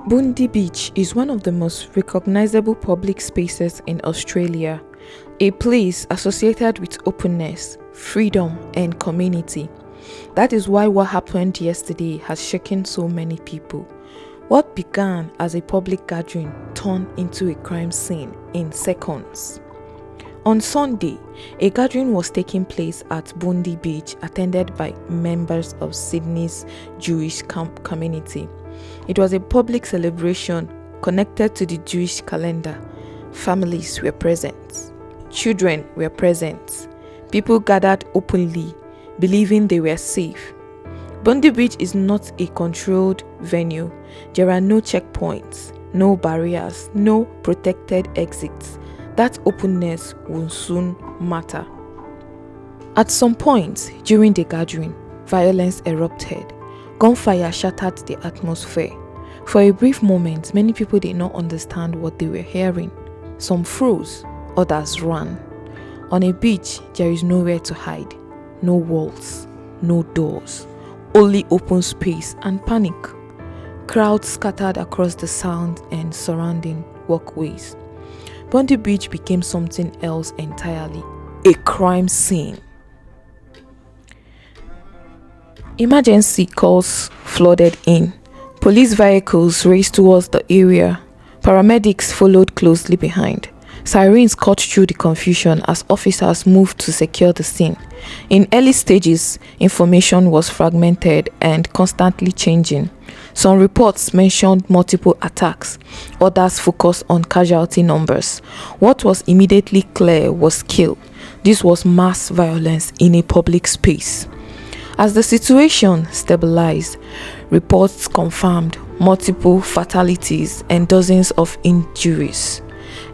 Bondi Beach is one of the most recognizable public spaces in Australia, a place associated with openness, freedom, and community. That is why what happened yesterday has shaken so many people. What began as a public gathering turned into a crime scene in seconds. On Sunday, a gathering was taking place at Bondi Beach attended by members of Sydney's Jewish community. It was a public celebration connected to the Jewish calendar. Families were present. Children were present. People gathered openly, believing they were safe. Bondi Beach is not a controlled venue. There are no checkpoints, no barriers, no protected exits. That openness will soon matter. At some point during the gathering, violence erupted. Gunfire shattered the atmosphere. For a brief moment, many people did not understand what they were hearing. Some froze, others ran. On a beach, there is nowhere to hide. No walls, no doors, only open space and panic. Crowds scattered across the sound and surrounding walkways. Bondi Beach became something else entirely, a crime scene. Emergency calls flooded in. Police vehicles raced towards the area. Paramedics followed closely behind. Sirens cut through the confusion as officers moved to secure the scene. In early stages, information was fragmented and constantly changing. Some reports mentioned multiple attacks, others focused on casualty numbers. What was immediately clear was kill. This was mass violence in a public space. As the situation stabilized, reports confirmed multiple fatalities and dozens of injuries.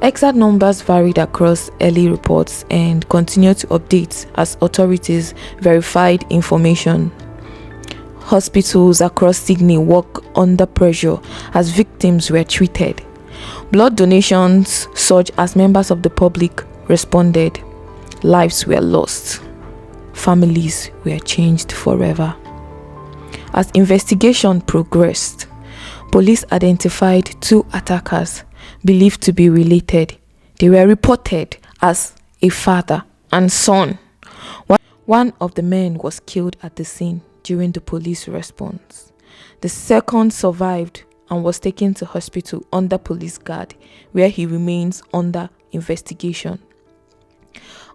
Exact numbers varied across early reports and continued to update as authorities verified information. Hospitals across Sydney worked under pressure as victims were treated. Blood donations surged as members of the public responded. Lives were lost. Families were changed forever. As investigation progressed, police identified two attackers believed to be related. They were reported as a father and son. One of the men was killed at the scene during the police response. The second survived and was taken to hospital under police guard, where he remains under investigation.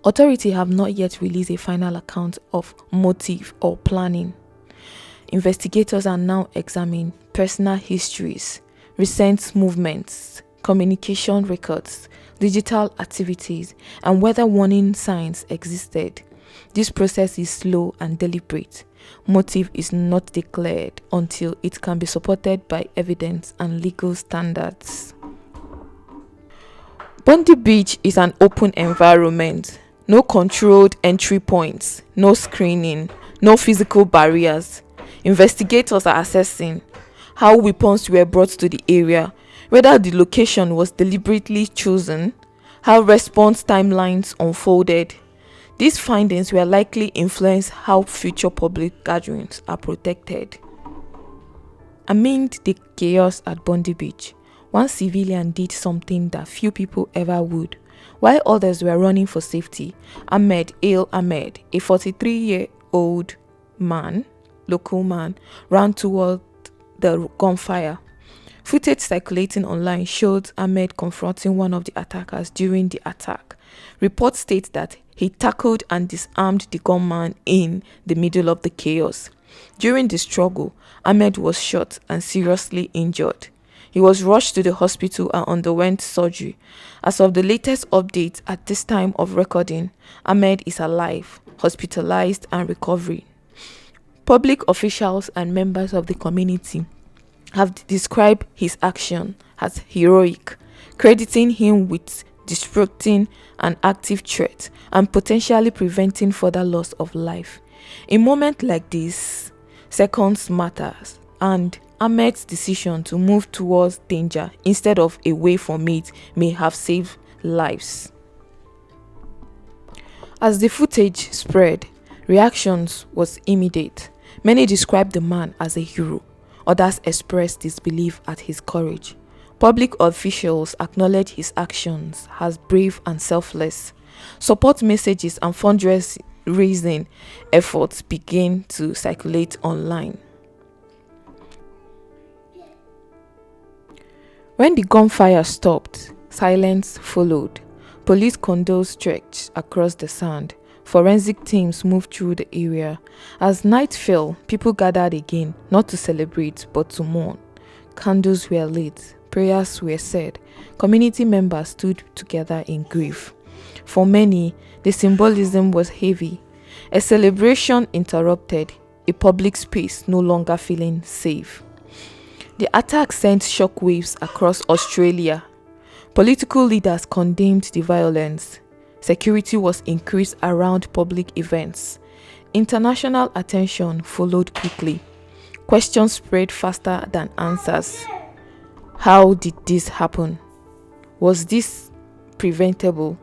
Authorities have not yet released a final account of motive or planning. Investigators are now examining personal histories, recent movements, communication records, digital activities, and whether warning signs existed. This process is slow and deliberate. Motive is not declared until it can be supported by evidence and legal standards. Bondi Beach is an open environment. No controlled entry points, no screening, no physical barriers. Investigators are assessing how weapons were brought to the area, whether the location was deliberately chosen, how response timelines unfolded. These findings will likely influence how future public gatherings are protected. Amid the chaos at Bondi Beach, one civilian did something that few people ever would. While others were running for safety, Ahmed, a 43-year-old man, local man, ran toward the gunfire. Footage circulating online showed Ahmed confronting one of the attackers during the attack. Reports state that he tackled and disarmed the gunman in the middle of the chaos. During the struggle, Ahmed was shot and seriously injured. He was rushed to the hospital and underwent surgery. As of the latest update at this time of recording, Ahmed is alive, hospitalized and recovering. Public officials and members of the community have described his action as heroic, crediting him with disrupting an active threat and potentially preventing further loss of life. In moments like this, seconds matters, and Ahmed's decision to move towards danger instead of away from it may have saved lives. As the footage spread, reactions was immediate. Many described the man as a hero. Others expressed disbelief at his courage. Public officials acknowledged his actions as brave and selfless. Support messages and fundraising efforts began to circulate online. When the gunfire stopped, silence followed. Police condoles stretched across the sand. Forensic teams moved through the area. As night fell, people gathered again, not to celebrate, but to mourn. Candles were lit, prayers were said. Community members stood together in grief. For many, the symbolism was heavy. A celebration interrupted, a public space no longer feeling safe. The attack sent shockwaves across Australia. Political leaders condemned the violence. Security was increased around public events. International attention followed quickly. Questions spread faster than answers. How did this happen? Was this preventable?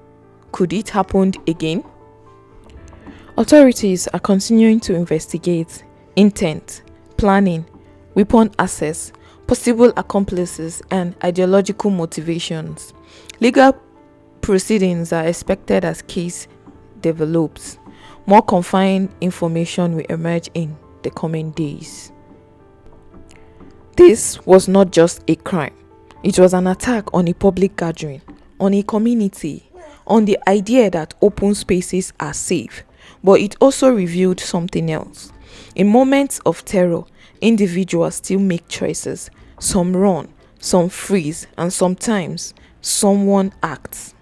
Could it happen again? Authorities are continuing to investigate intent, planning, weapon access, possible accomplices, and ideological motivations. Legal proceedings are expected as case develops. More confined information will emerge in the coming days. This was not just a crime. It was an attack on a public gathering, on a community, on the idea that open spaces are safe. But it also revealed something else. In moments of terror, individuals still make choices. Some run, some freeze, and sometimes someone acts.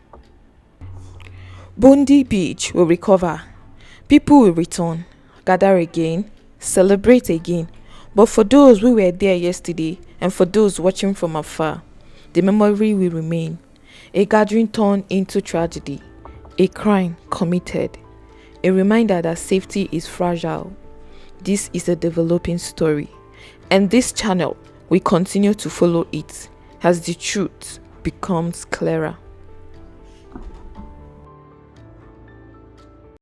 Bondi Beach will recover. People will return, gather again, celebrate again. But for those who were there yesterday and for those watching from afar, the memory will remain. A gathering turned into tragedy, a crime committed, a reminder that safety is fragile. This is a developing story, and this channel will continue to follow it as the truth becomes clearer.